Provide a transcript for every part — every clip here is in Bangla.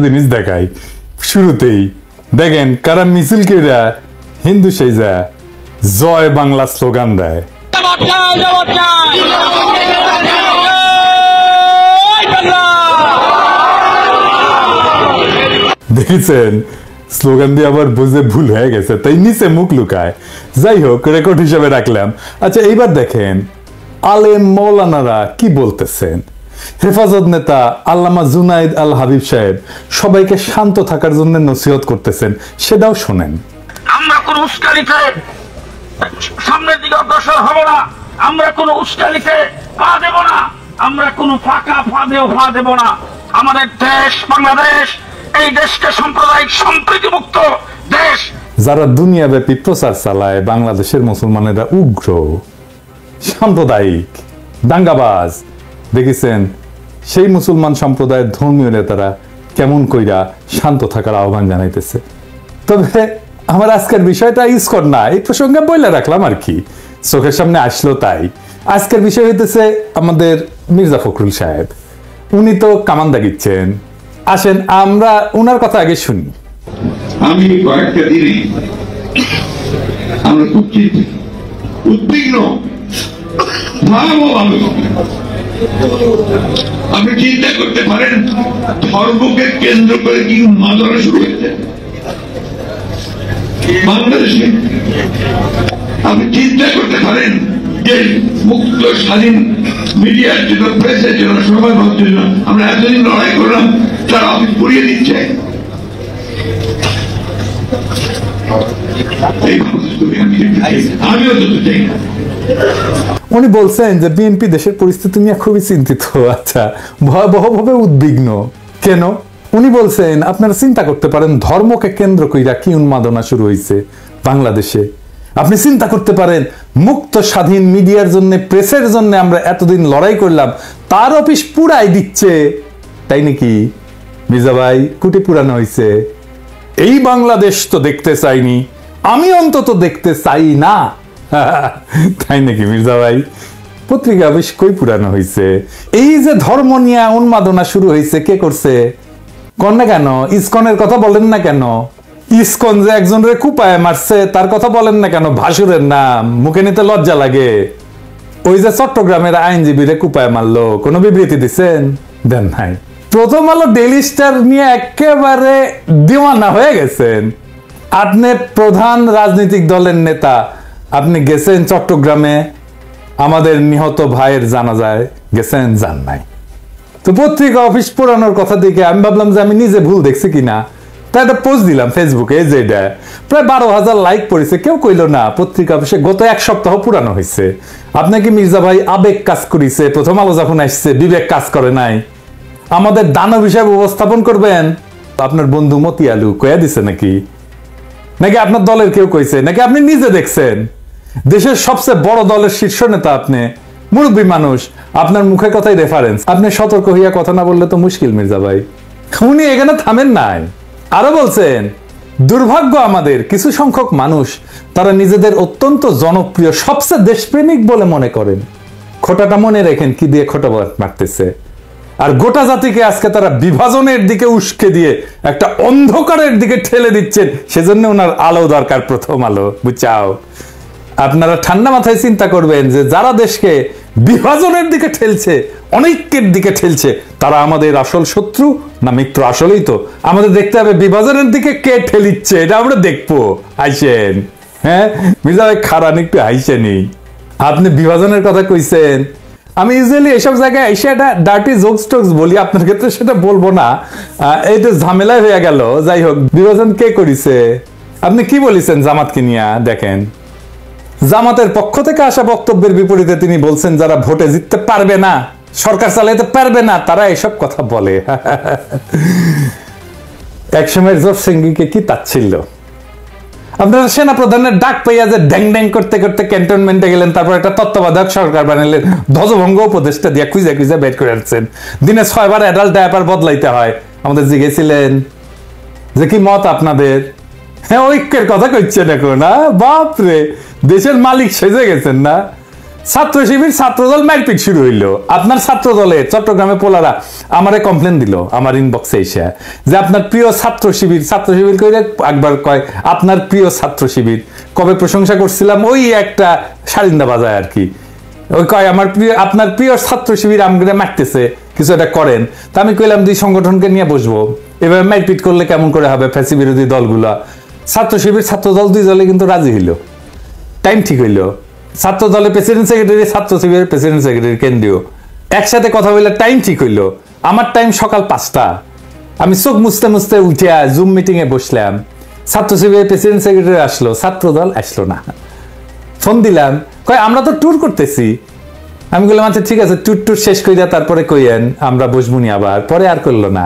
জিনিস দেখাই শুরুতেই দেখেন কারা মিছিল কেরা হিন্দু সেজা জয় বাংলা স্লোগান দেয়। দেখেছেন স্লোগান দিয়ে আবার বুঝে ভুল হয়ে গেছে তাই নিচে মুখ লুকায়। যাই হোক রেকর্ড হিসেবে রাখলাম। আচ্ছা এইবার দেখেন আলেম মৌলানারা কি বলতেছেন। হেফাজত নেতা আল্লামা জুনাইদ আল হাবিব সাহেব সবাইকে শান্ত থাকার জন্য নসিহত করতেছেন, সেটাও শোনেন। আমরা কোন উস্কানিতে সামনের দিকে অগ্রসর হব না, আমরা কোন উস্কানিতে পা দেব না, আমরা কোন ফাঁকা ফাঁদেও পা দেব না। আমাদের দেশ বাংলাদেশ, এই দেশকে সাম্প্রদায়িক সম্প্রীতি মুক্ত দেশ। যারা দুনিয়াব্যাপী প্রচার চালায় বাংলাদেশের মুসলমানেরা উগ্র, সাম্প্রদায়িক, দাঙ্গাবাজ, দেখেছেন সেই মুসলমান সম্প্রদায়ের ধর্মীয় নেতারা কেমন কইরা শান্ত থাকার আহ্বান জানাইতেছে। তবে আমার আজকের বিষয়টা ইসকন না, এই প্রসঙ্গে বলে রাখলাম আর কি, চোখের সামনে আসলো তাই। আজকের বিষয় হইতেছে আমাদের মির্জা ফখরুল সাহেব। উনি তো কামান দাগিচ্ছেন, আসেন আমরা উনার কথা আগে শুনি। আমি কয়েকটা দিনে আমরা খুব উদ্বিগ্ন, আপনি চিন্তা করতে পারেন ধর্মকে কেন্দ্র করে কি উন্মাদনা শুরু হয়েছে বাংলাদেশে। আপনি চিন্তা করতে পারেন যে মুক্ত স্বাধীন মিডিয়ার জন্য, প্রেসের জন্য, সংবাদপত্রের জন্য আমরা এতদিন লড়াই করলাম, তারা অফিস পুড়িয়ে দিচ্ছে। আমিও তো চাই না। উনি বলছেন যে বিএনপি দেশের পরিস্থিতি নিয়ে খুবই চিন্তিত। আচ্ছা, ভয়াবহভাবে উদ্বিগ্ন কেন? উনি বলছেন আপনারা চিন্তা করতে পারেন ধর্মকে কেন্দ্র কইরা কি উন্মাদনা শুরু হয়েছে বাংলাদেশে। আপনি চিন্তা করতে পারেন মুক্ত স্বাধীন মিডিয়ার জন্য, প্রেসের জন্য আমরা এতদিন লড়াই করলাম, তার অফিস পুরাই দিচ্ছে। তাই নাকি মির্জা ভাই? কুটি পুরানো হয়েছে। এই বাংলাদেশ তো দেখতে চাইনি, আমি অন্তত দেখতে চাই না। তাই নাকি মির্জা ভাই? পত্রিকা বেশ কই পুরানো হয়েছে। এই যে ধর্ম নিয়ে উন্মাদনা শুরু হয়েছে কে করছে কন না কেন? ইসকনের কথা বলেন না কেন? ইসকন যে একজনের কুপায় মারছে তার কথা বলেন না কেন? ভাসুরের নাম মুখে নিতে লজ্জা লাগে। ওই যে চট্টগ্রামের আইনজীবীরে কুপায় মারলো, কোনো বিবৃতি দিচ্ছেন? দেন নাই। প্রথম আলো ডেইলি স্টার নিয়ে একেবারে দিওয়ানা হয়ে গেছেন। আপনি প্রধান রাজনৈতিক দলের নেতা, আপনি গেছেন চট্টগ্রামে আমাদের নিহত ভাইয়ের জানাজায় গেছেন? যান নাই। তো পত্রিকা অফিস পুরানোর কথা দেখে আমি ভাবলাম যে আমি নিজে ভুল দেখছি কিনা, তাই একটা পোস্ট দিলাম ফেসবুকে, যেটা প্রায় 12,000 লাইক পড়েছে। কেউ কইল না পত্রিকা অফিসে গত এক সপ্তাহ পুরানো হয়েছে। আপনাকে মির্জা ভাই আবেগ কাজ করেছে, প্রথম আলো যখন আসছে বিবেক কাজ করে নাই। আমাদের দানব হিসাবে উপস্থাপন করবেন, আপনার বন্ধু মতি আলু কয়া দিছে নাকি? নাকি আপনার দলের কেউ কইছে? নাকি আপনি নিজে দেখছেন? দেশের সবচেয়ে বড় দলের শীর্ষ নেতা আপনি, মুরব্বী মানুষ, আপনার মুখের কথাই রেফারেন্স। আপনি সতর্ক হইয়া কথা না বললে তো মুশকিল মির্জা ভাই। উনি এখানে থামেন নাই, আরো বলছেন দুর্ভাগ্য আমাদের কিছু সংখ্যক মানুষ, তারা নিজেদের অত্যন্ত জনপ্রিয়, সবচেয়ে দেশপ্রেমিক বলে মনে করেন। খোটাটা মনে রেখেন কি দিয়ে খোটা মারতেছে। আর গোটা জাতিকে আজকে তারা বিভাজনের দিকে উস্কে দিয়ে একটা অন্ধকারের দিকে ঠেলে দিচ্ছেন। সেজন্য ওনার আলো দরকার, প্রথম আলো, বুঝাও। আপনারা ঠান্ডা মাথায় চিন্তা করবেন যে যারা দেশকে বিভাজনের দিকে ঠেলছে, অনৈক্যের দিকে ঠেলছে, তারা আমাদের আসল শত্রু না মিত্র? আসলেই তো আমাদের দেখতে হবে বিভাজনের দিকে কে ঠেলিচ্ছে, এটা আমরা দেখবো। আইসেন, হ্যাঁ মির্জা ভাই খারান একটু আইসেনি। আপনি বিভাজনের কথা কইছেন, আমি ইউজুয়ালি এইসব জায়গায় এসে একটা ডার্টি জোকস টোকস বলি, আপনার ক্ষেত্রে সেটা বলবো না, এইটা ঝামেলায় হয়ে গেল। যাই হোক, বিভাজন কে করিছে? আপনি কি বলেছেন জামাতকে নিয়ে? দেখেন জামাতের পক্ষ থেকে আসা বক্তব্যের বিপরীতে তিনি বলছেন যারা ভোটে জিততে পারবে না, সরকার চালাইতে পারবে না, তারা এসব কথা বলে। একসময় জোর সিংকে কি তাচ্ছিল্য। আপনারা সেনা প্রধানের ডাক পাইয়া যে ড্যাং ড্যাং করতে করতে ক্যান্টনমেন্টে গেলেন, তারপর একটা তত্ত্বাবধায়ক সরকার বানালেন, ধ্বজভঙ্গ উপদেষ্টা দিয়ে খুঁজে খুঁজে বের করে আসছেন। দিনে 6 বার অ্যাডাল্ট ডায়াপার বদলাইতে হয়। আমাদের জিজ্ঞেসিলেন যে কি মত আপনাদের? হ্যাঁ ঐক্যের কথা কইছেন এখন, না বাপরে, দেশের মালিক সেজে গেছেন না? ছাত্র শিবির ছাত্রদল মারপিট শুরু হইলো। আপনার ছাত্র দলে চট্টগ্রামে পোলারা আমারে কমপ্লেন দিল আমার ইনবক্সে এসে যে আপনার প্রিয় ছাত্র শিবির কইরে একবার কয় আপনার প্রিয় ছাত্র শিবির কবে প্রশংসা করছিলাম ওই একটা সারিন্দা বাজায় আর কি, ওই কয় আমার প্রিয় আপনার প্রিয় ছাত্র শিবির আমগরে মারতেছে কিছু একটা করেন। তা আমি কইলাম দুই সংগঠনকে নিয়ে বসবো, এভাবে মারপিট করলে কেমন করে হবে, ফ্যাসি বিরোধী দলগুলা। ছাত্র শিবির ছাত্র দল দুই দলে কিন্তু রাজি হইল, টাইম ঠিক হইলো। ছাত্র দলের প্রেসিডেন্ট সেক্রেটারি, ছাত্র শিবিরের প্রেসিডেন্ট সেক্রেটারি কেন্দ্রীয় একসাথে কথা বললে টাইম ঠিক হইলো। আমার টাইম সকাল 5টা, আমি চোখ মুছতে মুছতে উঠিয়া জুম মিটিং এ বসলাম। ছাত্র শিবিরের প্রেসিডেন্ট সেক্রেটারি আসলো, ছাত্র দল আসলো না। ফোন দিলাম, কয় আমরা তো ট্যুর করতেছি। আমি বললাম আচ্ছা ঠিক আছে, ট্যুর শেষ কইরা তারপরে কইয়েন আমরা বসবুনি আবার। পরে আর করলো না।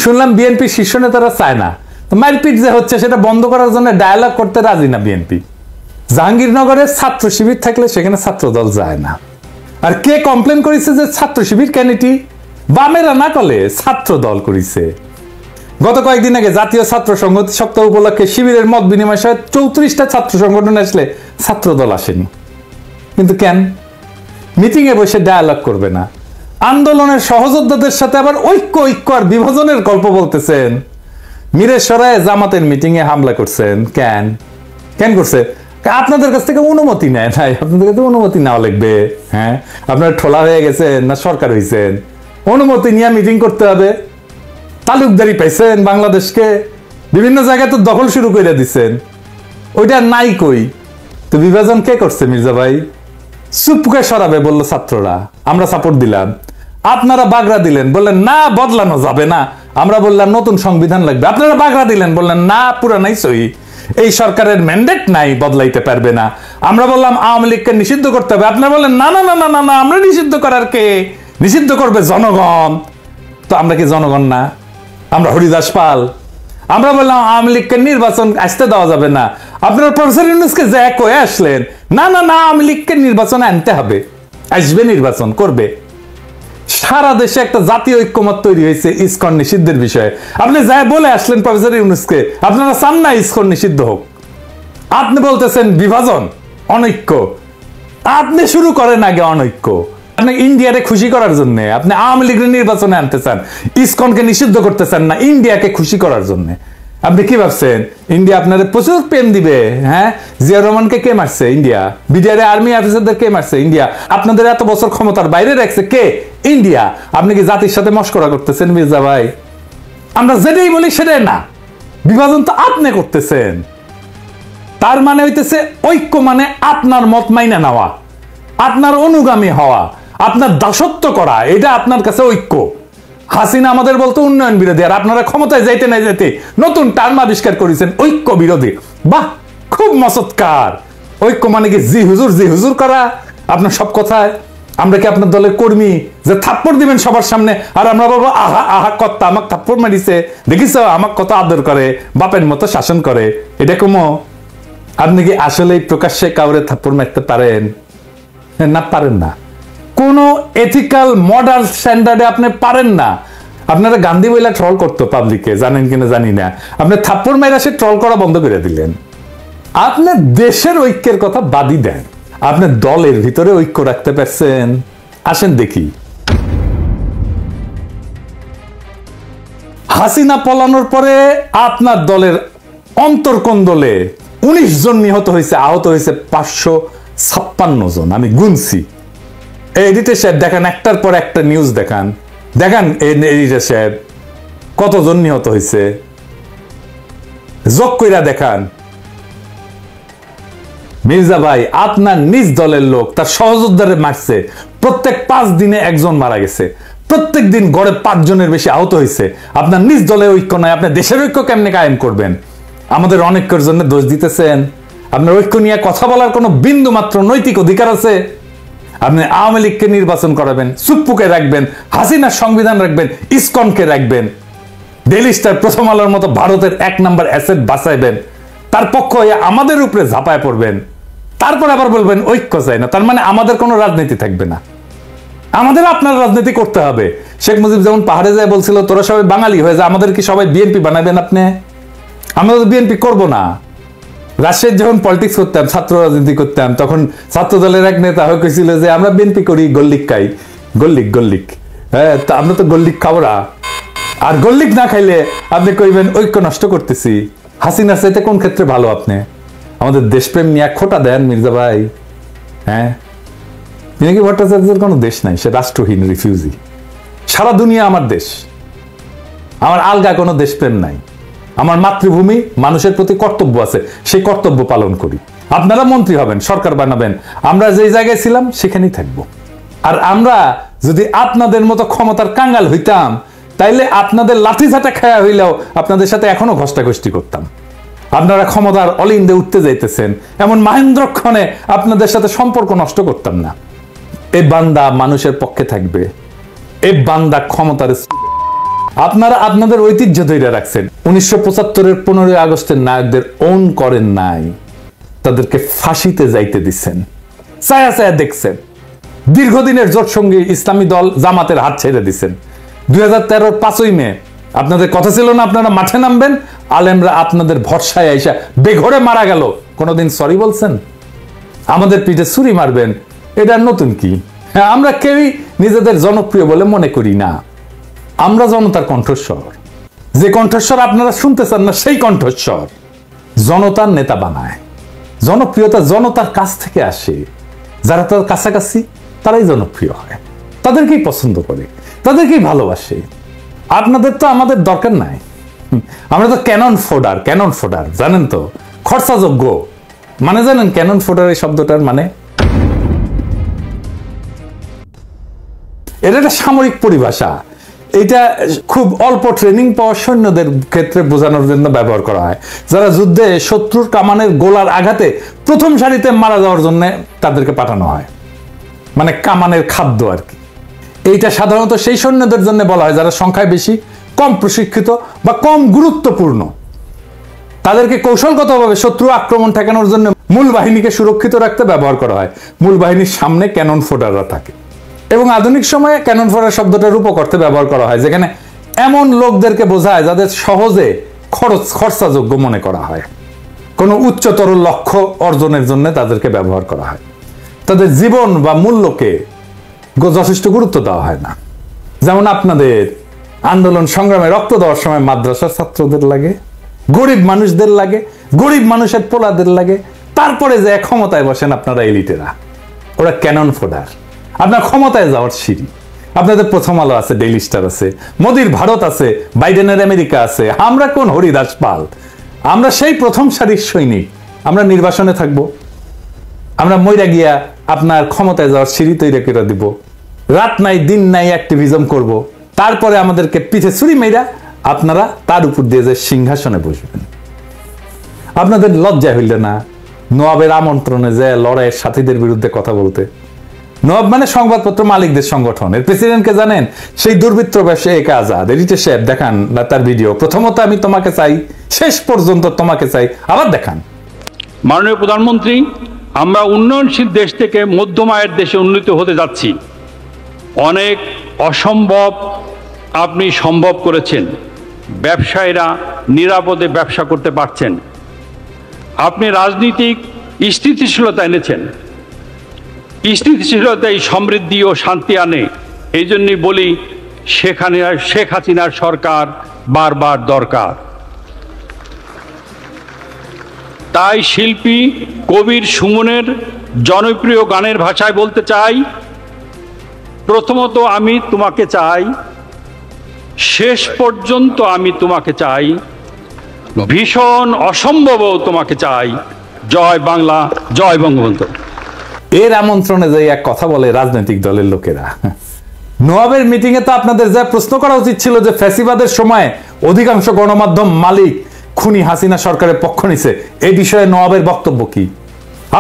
শুনলাম বিএনপি শীর্ষ নেতারা চায় না, মারপিট যে হচ্ছে সেটা বন্ধ করার জন্য ডায়ালগ করতে রাজি না বিএনপি। জাহাঙ্গীরনগরে ছাত্র শিবির থাকলে সেখানে ছাত্র দল যায় না। আর কে কমপ্লেন করেছে যে ছাত্র শিবির কেন এটি বামেরা না করলে ছাত্র দল করেছে। গত কয়েকদিন আগে জাতীয় ছাত্র সংহতি সপ্তাহ উপলক্ষে শিবিরের মত বিনিময় সহ 34টা ছাত্র সংগঠন আসলে ছাত্র দল আসেনি। কিন্তু কেন? মিটিং এ বসে ডায়ালগ করবে না। আন্দোলনের সহযোদ্ধাদের সাথে আবার ঐক্য আর বিভাজনের গল্প বলতেছেন। মিরেশ্বরায় জামাতের মিটিং এ হামলা করছেন কেন করছে? আপনাদের কাছ থেকে অনুমতি নেয় নাই, আপনাদের কাছে অনুমতি নেওয়া লাগবে। হ্যাঁ, আপনার ঠোলা হয়ে গেছেন না সরকার হয়েছেন, অনুমতি নিয়ে মিটিং করতে হবে। তালুকদারি পাইছেন বাংলাদেশকে, বিভিন্ন জায়গায় তো দখল শুরু করে দিচ্ছেন, ওইটা নাই কই। তো বিভাজন কে করছে মির্জা ভাই? চুপকে সরাবে বললো ছাত্ররা, আমরা সাপোর্ট দিলাম। আপনারা বাগড়া দিলেন, বললেন না বদলানো যাবে না। আমরা বললাম নতুন সংবিধান লাগবে। আপনারা বাগড়া দিলেন, বললেন না পুরানাই সহি, এই সরকারের ম্যান্ডেট নাই, বদলাইতে পারবে না। আমরা বললাম আওয়ামী লীগকে নিষিদ্ধ করতে হবে। আপনারা বললেন না না না না না না, আমরা নিষিদ্ধ করার কে, নিষিদ্ধ করবে জনগণ। তো আমরা কি জনগণ না? আমরা হরিদাস পাল? আমরা বললাম আওয়ামী লীগকে নির্বাচন আসতে দেওয়া যাবে না। আপনারা প্রফেসর ইউনূসকে যে কয়ে আসলেন না না না আওয়ামী লীগকে নির্বাচনে আনতে হবে, আসবে, নির্বাচন করবে। সারা দেশে একটা জাতীয় ঐক্যমত তৈরি হয়েছে ইসকন নিষিদ্ধের বিষয়ে। আপনি যাই বলে আসলেন প্রফেসর ইউনূসকে আপনারা চান না ইসকন নিষিদ্ধ হোক। আপনি বলতেছেন বিভাজন, অনৈক্য। আপনি শুরু করেন আগে অনৈক্য। আপনি ইন্ডিয়াকে খুশি করার জন্য আপনি আওয়ামী লীগের নির্বাচনে আনতে চান, ইসকনকে নিষিদ্ধ করতে চান না, ইন্ডিয়াকে খুশি করার জন্য। আপনি কি ভাবছেন ইন্ডিয়া আপনাদের প্রচুর পেন দিবে? হ্যাঁ, জিয়া রহমানকে কে মারছে? ইন্ডিয়া। বিডিআর আর্মি অফিসারদের কে মারছে? ইন্ডিয়া। আপনাদের এত বছর ক্ষমতার বাইরে রাখছে কে? ইন্ডিয়া। আপনি কি জাতির সাথে মশকরা করতেছেন মির্জা ভাই? আমরা যেটাই বলি সেটাই না, বিভাজন তো আপনি করতেছেন। তার মানে হইতেছে ঐক্য মানে আপনার মত মাইনা নেওয়া, আপনার অনুগামী হওয়া, আপনার দাসত্ব করা, এটা আপনার কাছে ঐক্য। হাসিনা আমাদের বলতো উন্নয়ন বিরোধী, আর আপনারা ক্ষমতায় যাইতে না যেতে নতুন টার্ম আবিষ্কার করেছেন ঐক্য বিরোধী। বাহ, খুব মসৎকার। ঐক্য মানে কি জি হুজুর করা আপনার সব কথায়? আমরা কি আপনার দলের কর্মী যে থাপ্পড় দিবেন সবার সামনে আর আমরা বলবো আহা আহা কর্তা আমাকে থাপ্পড় মারিছে, দেখিস আমাকে কত আদর করে, বাপের মতো শাসন করে? এটা কমো? আপনি কি আসলে প্রকাশ্যে কাউরে থাপ্পড় মারতে পারেন? না, পারেন না। কোন এথিক্যাল মডার্ন স্ট্যান্ডার্ডে আপনি পারেন না। আপনারা গান্ধী বইলা ট্রল করতো পাবলিকে, জানেন কিনা জানি না। আপনি থাপ্পড় মাইরা সে ট্রল করা বন্ধ করে দিলেন। আপনি দেশের ঐক্যের কথা বাদই দেন, আপনি দলের ভিতরে ঐক্য রাখতে পারছেন? আসেন দেখি। হাসিনা পলানোর পরে আপনার দলের অন্তর্কন্দলে 19 জন নিহত হয়েছে, আহত হয়েছে 556 জন। আমি গুনছি। এডিটর সাহেব দেখান, একটার পর একটা নিউজ দেখান এডিটর সাহেব কতজন নিহত হয়েছে, যোগ কইরা দেখান। মির্জা ভাই আপনার নিজ দলের লোক তার সহযোদ্ধারে মারছে, প্রত্যেক 5 দিনে একজন মারা গেছে, প্রত্যেক দিন গড়ে 5 জনের বেশি আহত হয়েছে। আপনার নিজ দলের ঐক্য নয়, আপনি দেশের ঐক্য কেমনে কায়েম করবেন? আমাদের অনৈক্যের জন্য দোষ দিতেছেন। আপনার ঐক্য নিয়ে কথা বলার কোনো বিন্দু মাত্র নৈতিক অধিকার আছে? আপনি আওয়ামী লীগকে নির্বাচন করাবেন, সুপ্পুকে রাখবেন, হাসিনার সংবিধান রাখবেন, ইসকনকে রাখবেন, ডেইলি স্টার, প্রথম আলোর মতো ভারতের 1 নম্বর অ্যাসেট বাঁচাইবেন, তার পক্ষ হয়ে আমাদের উপরে ঝাঁপায় পড়বেন, তারপর আবার বলবেন ঐক্য চাই না। তার মানে আমাদের কোনো রাজনীতি থাকবে না, আমাদের আপনার রাজনীতি করতে হবে। শেখ মুজিব যেমন পাহাড়ে যায় বলছিল তোরা সবাই বাঙালি হয়ে যা, আমাদের কি সবাই বিএনপি বানাবেন আপনি? আমরা তো বিএনপি করবো না। রাজশাহীর যখন পলিটিক্স করতাম, ছাত্র রাজনীতি করতাম, তখন ছাত্র দলের এক নেতা হয়ে কইছিল যে আমরা বিএনপি করি, গল্লিক খাই, গল্লিক হ্যাঁ, তা আমরা তো গল্লিক খাবো না। আর গল্লিক না খাইলে আপনি কইবেন ঐক্য নষ্ট করতেছি। হাসিনার চাইতে কোন ক্ষেত্রে ভালো আপনি? আমাদের দেশপ্রেম নিয়ে খোটা দেন মির্জা ভাই। হ্যাঁ, পিনাকি ভট্টাচার্যের কোনো দেশ নাই, সে রাষ্ট্রহীন রিফিউজি। সারা দুনিয়া আমার দেশ, আমার আলগা কোনো দেশপ্রেম নাই। আমার মাতৃভূমি, মানুষের প্রতি কর্তব্য আছে, সেই কর্তব্য পালন করি। আপনারা মন্ত্রী হবেন, সরকার বানাবেন, আমরা যেই জায়গায় ছিলাম সেখানেই থাকবো। আর আমরা যদি আপনাদের মতো ক্ষমতার কাঙ্গাল হইতাম, তাইলে আপনাদের লাঠি ঝাঁটা খায়া হইলেও আপনাদের সাথে এখনো ঘষ্টাঘষ্টি করতাম। আপনারা ক্ষমতার অলিন্দে উঠতে যাইতেছেন, এমন মাহেন্দ্রক্ষণে আপনাদের সাথে সম্পর্ক নষ্ট করতাম না। এই বান্দা মানুষের পক্ষে থাকবে, এই বান্দা ক্ষমতার। আপনারা আপনাদের ঐতিহ্য ধরে রাখছেন। 1975-এর 15 আগস্টের নায়কদের ওন করেন নাই, তাদেরকে ফাঁসিতে যাইতে দিচ্ছেন, ছায়া ছায়া দেখছেন। দীর্ঘদিনের জোট সঙ্গী ইসলামী দল জামাতের হাত ছেড়ে দিচ্ছেন। 2013-র 5ই মে আপনাদের কথা ছিল না আপনারা মাঠে নামবেন, আলেমরা আপনাদের ভরসায় আইসা বেঘরে মারা গেল। কোনোদিন সরি বলছেন? আমাদের পিঠে ছুরি মারবেন, এটা নতুন কি? হ্যাঁ, আমরা কেউই নিজেদের জনপ্রিয় বলে মনে করি না। আমরা জনতার কণ্ঠস্বর, যে কণ্ঠস্বর আপনারা শুনতে চান না, সেই কণ্ঠস্বর জনতার নেতা বানায়। জনপ্রিয়তা জনতার কাছ থেকে আসে, যারা তার কাছাকাছি তারাই জনপ্রিয় হয়, তাদেরকেই পছন্দ করে, তাদেরকেই ভালোবাসে। আপনাদের তো আমাদের দরকার নাই। আমরা তো ক্যানন ফোডার, জানেন তো, খরচাযোগ্য মানে জানেন ক্যানন ফোডার এই শব্দটার মানে? এটা একটা সামরিক পরিভাষা। এটা খুব অল্প ট্রেনিং পাওয়া সৈন্যদের ক্ষেত্রে বোঝানোর জন্য ব্যবহার করা হয়, যারা যুদ্ধে শত্রুর কামানের গোলার আঘাতে প্রথম সারিতে মারা যাওয়ার জন্য তাদেরকে পাঠানো হয়, মানে কামানের খাদ্য আর কি। এইটা সাধারণত সেই সৈন্যদের জন্য বলা হয় যারা সংখ্যায় বেশি, কম প্রশিক্ষিত বা কম গুরুত্বপূর্ণ। তাদেরকে কৌশলগতভাবে শত্রু আক্রমণ ঠেকানোর জন্য মূল বাহিনীকে সুরক্ষিত রাখতে ব্যবহার করা হয়। মূল বাহিনীর সামনে ক্যানন ফোডাররা থাকে, এবং আধুনিক সময়ে ক্যানন ফোডার শব্দটা রূপক অর্থে ব্যবহার করা হয়, যেখানে এমন লোকদেরকে বোঝায় যাদের সহজে খরচাযোগ্য মনে করা হয়। কোনো উচ্চতর লক্ষ্য অর্জনের জন্য তাদেরকে ব্যবহার করা হয়। তাদের জীবন বা মূল্যকে যথেষ্ট গুরুত্ব দেওয়া হয় না। যেমন আপনাদের আন্দোলন সংগ্রামে রক্ত দেওয়ার সময় মাদ্রাসার ছাত্রদের লাগে, গরিব মানুষদের লাগে, গরিব মানুষের পোলাদের লাগে। তারপরে যে ক্ষমতায় বসেন আপনারা এলিটেরা, ওরা ক্যানন ফোডার, আপনার ক্ষমতায় যাওয়ার সিঁড়ি। আপনাদের প্রথম আলো আছে, ডেইলি স্টার আছে, মোদির ভারত আছে, বাইডেনের আমেরিকা আছে। আমরা কোন হরিদাস পাল? আমরা সেই প্রথম সারির সৈনিক। আমরা নির্বাসনে থাকবো, আমরা মইরা গিয়া আপনার ক্ষমতায় যাওয়ার সিঁড়ি তৈরি করে দিব, রাত নাই দিন নাই অ্যাক্টিভিজম করব, তারপরে আমাদেরকে পিঠে ছুরি মেরা আপনারা তার উপর দিয়ে যে সিংহাসনে বসবেন। আপনাদের লজ্জা হইল না নওয়াবের আমন্ত্রণে যে লড়াইয়ের সাথীদের বিরুদ্ধে কথা বলতে? নওয়াব মানে সংবাদপত্র মালিকদের সংগঠন, এর প্রেসিডেন্টকে জানেন? সেই দুর্বৃত্ত ব্যবসায়ী আজাদ। এডিটর সাহেব দেখান তার ভিডিও। প্রথমত আমি তোমাকে চাই, শেষ পর্যন্ত তোমাকে চাই, আবার দেখান। মাননীয় প্রধানমন্ত্রী, আমরা উন্নয়নশীল দেশ থেকে মধ্যম আয়ের দেশে উন্নীত হতে যাচ্ছি। অনেক অসম্ভব আপনি সম্ভব করেছেন। ব্যবসায়ীরা নিরাপদে ব্যবসা করতে পারছেন। আপনি রাজনীতিক স্থিতিশীলতা এনেছেন। স্থিতিশীলতাই সমৃদ্ধি ও শান্তি আনে। এই জন্যই বলি শেখ হাসিনার সরকার বারবার দরকার। তাই শিল্পী কবির সুমনের জনপ্রিয় গানের ভাষায় বলতে চাই, প্রথমত আমি তোমাকে চাই, শেষ পর্যন্ত আমি তোমাকে চাই, ভীষণ অসম্ভবও তোমাকে চাই। জয় বাংলা, জয় বঙ্গবন্ধু। এর আমন্ত্রণে যে এক কথা বলে রাজনৈতিক দলের লোকেরা। নওয়াবের মিটিং এ তো আপনাদের যা প্রশ্ন করা উচিত ছিল যে ফ্যাসিবাদের সময় অধিকাংশ গণমাধ্যম মালিক খুনি হাসিনা সরকারের পক্ষ নিছে, এই বিষয়ে নওয়াবের বক্তব্য কি?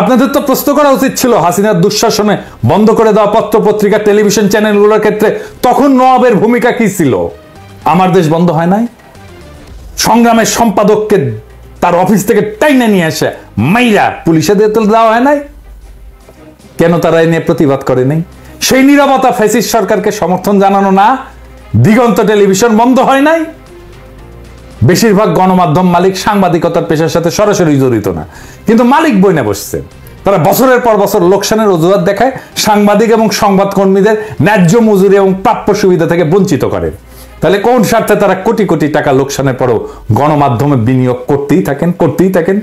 আপনাদের তো প্রশ্ন করা উচিত ছিল হাসিনার দুঃশাসনে বন্ধ করে দেওয়া পত্র পত্রিকা টেলিভিশন চ্যানেলগুলোর ক্ষেত্রে তখন নওয়াবের ভূমিকা কি ছিল? আমার দেশ বন্ধ হয় নাই? সংগ্রামের সম্পাদককে তার অফিস থেকে টাইনে নিয়ে আসে মাইরা পুলিশে দিয়ে দেওয়া হয় নাই? কেন তারা এই নিয়ে প্রতিবাদ করে নাই? সেই নীরবতা ফ্যাসিস্ট সরকারকে সমর্থন জানানো না? দিগন্ত টেলিভিশন বন্ধ হয় নাই? বেশিরভাগ গণমাধ্যম মালিক সাংবাদিকতার পেশার সাথে সরাসরি জড়িত না, কিন্তু মালিক বইনে বসছে। তারা বছরের পর বছর লোকসানের অজুহাত দেখায় সাংবাদিক এবং সংবাদকর্মীদের ন্যায্য মজুরি এবং প্রাপ্য সুবিধা থেকে বঞ্চিত করে। তাহলে কোন স্বার্থে তারা কোটি কোটি টাকা লোকসানের পরও গণমাধ্যমে বিনিয়োগ করতেই থাকেন?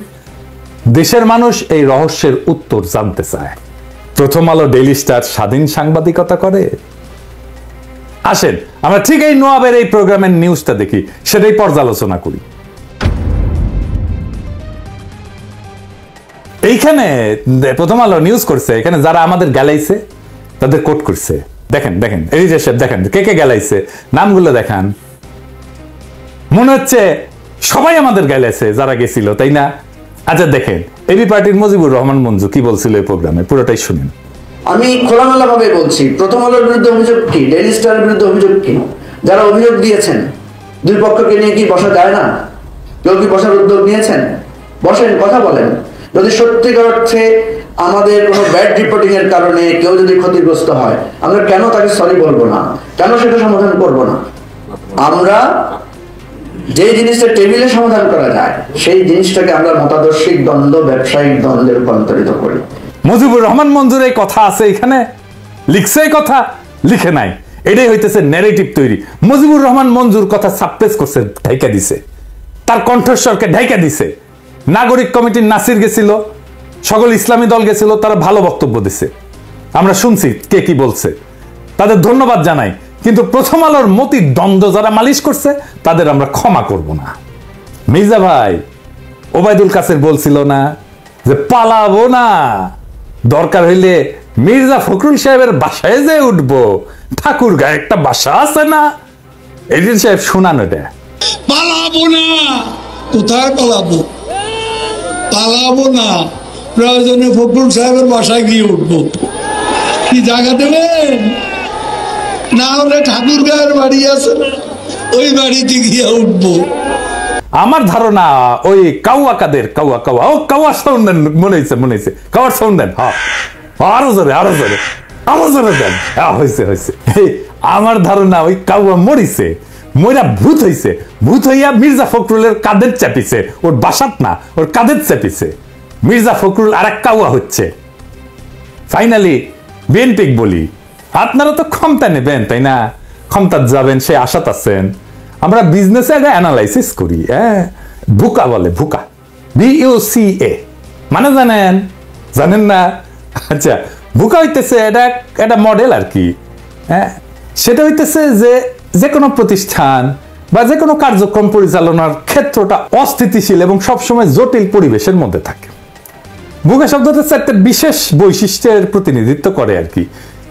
দেশের মানুষ এই রহস্যের উত্তর জানতে চায়। প্রথম আলো, ডেইলি স্টার স্বাধীন সাংবাদিকতা করে? আসেন আমরা ঠিক এই নোয়াবের এই প্রোগ্রামের নিউজটা দেখি, সেটাই পর্যালোচনা করি। এইখানে প্রথম আলো নিউজ করছে, এখানে যারা আমাদের গালাইছে তাদের কোট করছে। দেখেন এই যে দেখেন কে গালাইছে, নামগুলো দেখান। মনে হচ্ছে সবাই আমাদের গালাইছে যারা গেছিল, তাই না? আচ্ছা দেখেন এবি পার্টির মুজিবুর রহমান মঞ্জু কি বলছিল এই প্রোগ্রামে, পুরোটাই শুনেন। আমি খোলামেলা ভাবে বলছি, প্রথম আলোর বিরুদ্ধে অভিযোগ কি, ডেইলি স্টারের বিরুদ্ধে অভিযোগ কি? যারা অভিযোগ দিয়েছেন দুই পক্ষকে নিয়ে কি বসা যায় না? কেউ কি বসার উদ্যোগ নিয়েছেন? বসেন, কথা বলেন। যদি সত্যিকার অর্থে আমাদের কোনো ব্যাড রিপোর্টিং এর কারণে কেউ যদি ক্ষতিগ্রস্ত হয়, আমরা কেন তাকে সরি বলবো না? কেন সেটা সমাধান করব না? আমরা যে জিনিসটা টেবিলে সমাধান করা যায় সেই জিনিসটাকে আমরা মতাদর্শিক দ্বন্দ্ব, ব্যবসায়িক দ্বন্দ্বে রূপান্তরিত করি। মুজিবুর রহমান মঞ্জুর এই কথা আছে এখানে, লিখছে এই কথা, লিখে নাই। এটাই হইতেছে ন্যারেটিভ তৈরি। মুজিবুর রহমান মঞ্জুর কথা সাপ্রেস করছে, ঢাইকা দিছে, তার কণ্ঠস্বরকে ঢাইকা দিছে। নাগরিক কমিটির নাসির গেছিল, সকল ইসলামী দল গেছিল, তারা ভালো বক্তব্য দিছে, আমরা শুনছি কে কি বলছে, তাদের ধন্যবাদ জানাই। কিন্তু প্রথম আলোর মতির দ্বন্দ্ব যারা মালিশ করছে তাদের আমরা ক্ষমা করব না। মির্জা ভাই ওবায়দুল কাসের বলছিল না যে পালাবো না, দরকার হইলে মির্জা ফখরুল সাহেবের বাসায় যে উঠবো, ঠাকুর গায়ে একটা বাসা আছে না? এডিন সাহেব শোনান এটা। পালাবো না, কোথায় পালাবো? পালাবো না, প্রয়োজনে ফখরুল সাহেবের বাসায় গিয়ে উঠবো। কি জায়গা দেবেন? না হলে ঠাকুর গায়ের বাড়ি আছে, ওই বাড়িতে গিয়ে উঠবো। আমার ধারণা ওই কাউয়া কাদের কাউয়া সাউন্ড দেন, মনে হয়েছে কাউয়ার সাউন্ড দেন। হ্যাঁ আরো জোরে দেন। হয়েছে আমার ধারণা ওই কাউয়া মরিছে, মইরা ভূত হইয়া মির্জা ফখরুলের কাদের চাপিছে, ওর বাসাত না, ওর কাদের চাপিছে। মির্জা ফখরুল আর এক কাউয়া হচ্ছে। ফাইনালি বিএনপি বলি, আপনারা তো ক্ষমতা নেবেন, তাই না? ক্ষমতা যাবেন সে আশাত আছেন। আমরা বিজনেসে একটা অ্যানালাইসিস করি, ভুকা বলে, ভুকা, BUCA মানে জানেন না? আচ্ছা, ভুকা হইতেছে এটা একটা মডেল আর কি। সেটা হইতেছে যে কোনো প্রতিষ্ঠান বা যে কোনো কার্যক্রম পরিচালনার ক্ষেত্রটা অস্থিতিশীল এবং সবসময় জটিল পরিবেশের মধ্যে থাকে। ভুকা শব্দটা একটা বিশেষ বৈশিষ্ট্যের প্রতিনিধিত্ব করে আর কি।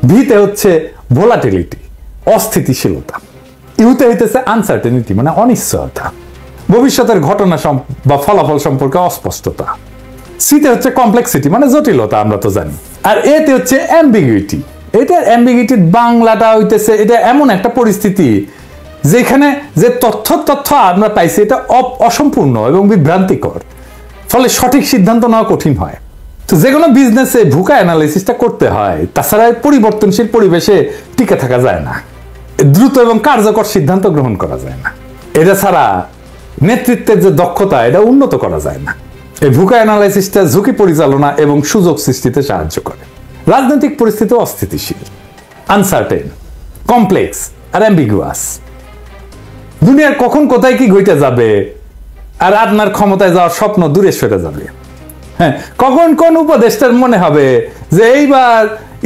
ভিতে হচ্ছে ভোলাটিলিটি, অস্থিতিশীলতা। ইউতে হইতেছে আনসার্টেনিটি, মানে অনিশ্চয়তা, ভবিষ্যতের ঘটনা বা ফলাফল সম্পর্কে অস্পষ্টতা। সিতে হচ্ছে কমপ্লেক্সিটি, মানে জটিলতা, আমরা তো জানি। আর এতে হচ্ছে অ্যাম্বিগুইটি। এটা অ্যাম্বিগুইটির বাংলাটা হইতেছে এটা এমন একটা পরিস্থিতি যেখানে যে তথ্য আমরা পাইছি এটা অসম্পূর্ণ এবং বিভ্রান্তিকর, ফলে সঠিক সিদ্ধান্ত নেওয়া কঠিন হয়। তো যে কোনো বিজনেসে ভুকা অ্যানালাইসিসটা করতে হয়, তাছাড়া পরিবর্তনশীল পরিবেশে টিকে থাকা যায় না, দ্রুত এবং কার্যকর সিদ্ধান্ত গ্রহণ করা যায় না। এটা ছাড়া নেতৃত্বের যে দক্ষতা এটা উন্নত করা যায় না। এই ভুকা অ্যানালাইসিসটা ঝুঁকি পরিচালনা এবং সুযোগ সৃষ্টিতে সাহায্য করে। রাজনৈতিক পরিস্থিতি অস্থিতিশীল, আনসার্টেন, কমপ্লেক্স আর অ্যাম্বিগুয়াস। দুনিয়ার কখন কোথায় কি ঘটে যাবে আর আপনার ক্ষমতায় যাওয়ার স্বপ্ন দূরে সরে যাবে। হ্যাঁ, কখন কোন উপদেষ্টার মনে হবে যে এইবার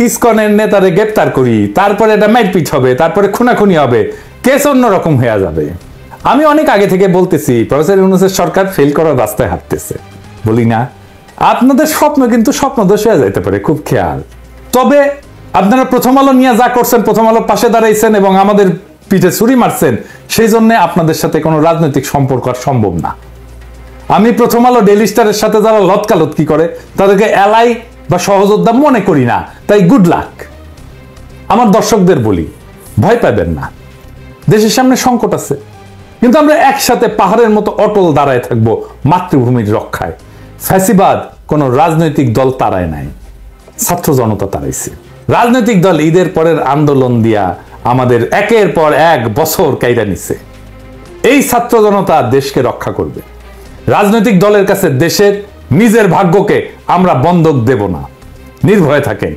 ইসকনের নেতারে গ্রেপ্তার করি, তারপরে এটা মারপিট হবে, তারপরে খুনাখুনি হবে, কেস অন্যরকম হয়ে যাবে। আমি অনেক আগে থেকে বলতেছি প্রফেসর ইউনূসের সরকার ফেল করার রাস্তায় হাঁটতেছে, বলি না? আপনাদের স্বপ্ন কিন্তু স্বপ্নদোষ হয়ে যেতে পারে, খুব খেয়াল। তবে আপনারা প্রথম আলো নিয়ে যা করছেন, প্রথম আলোর পাশে দাঁড়াইছেন এবং আমাদের পিঠে ছুরি মারছেন, সেই জন্য আপনাদের সাথে কোনো রাজনৈতিক সম্পর্ক সম্ভব না। আমি প্রথম আলো, ডেইলি স্টারের সাথে যারা লতকালতকি করে তাদেরকে এলাই বা সহযোদ্ধা মনে করি না, তাই গুড লাক। আমার দর্শকদের বলি, ভয় পাবেন না, দেশের সামনে সংকট আছে, কিন্তু আমরা একসাথে পাহাড়ের মতো অটল দাঁড়ায় থাকবো মাতৃভূমির রক্ষায়। ফ্যাসিবাদ কোন রাজনৈতিক দল তাড়ায় নাই, ছাত্র জনতা তাড়াইছে। রাজনৈতিক দল ঈদের পরের আন্দোলন দিয়া আমাদের একের পর এক বছর কাইরা নিছে। এই ছাত্র জনতা দেশকে রক্ষা করবে। রাজনৈতিক দলের কাছে দেশের নিজের ভাগ্যকে আমরা বন্ধক দেব না। নির্ভয়ে থাকেন,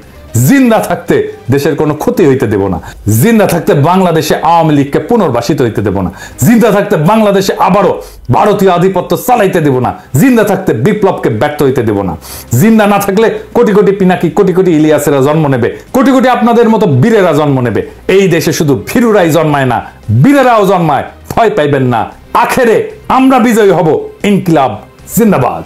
জিন্দা থাকতে দেশের কোনো ক্ষতি হইতে দেব না। জিন্দা থাকতে বাংলাদেশে আওয়ামী লীগকে পুনর্বাসিত হইতে দেব না। জিন্দা থাকতে বাংলাদেশে আবারও ভারতীয় আধিপত্য চালাইতে দেব না। জিন্দা থাকতে বিপ্লবকে ব্যর্থ হইতে দেব না। জিন্দা না থাকলে কোটি কোটি পিনাকি, কোটি কোটি ইলিয়াসেরা জন্ম নেবে, কোটি কোটি আপনাদের মতো বীরেরা জন্ম নেবে। এই দেশে শুধু ভীরুরাই জন্মায় না, বীরেরাও জন্মায়। ভয় পাইবেন না, আখেরে আমরা বিজয়ী হব। ইনকিলাব জিন্দাবাদ।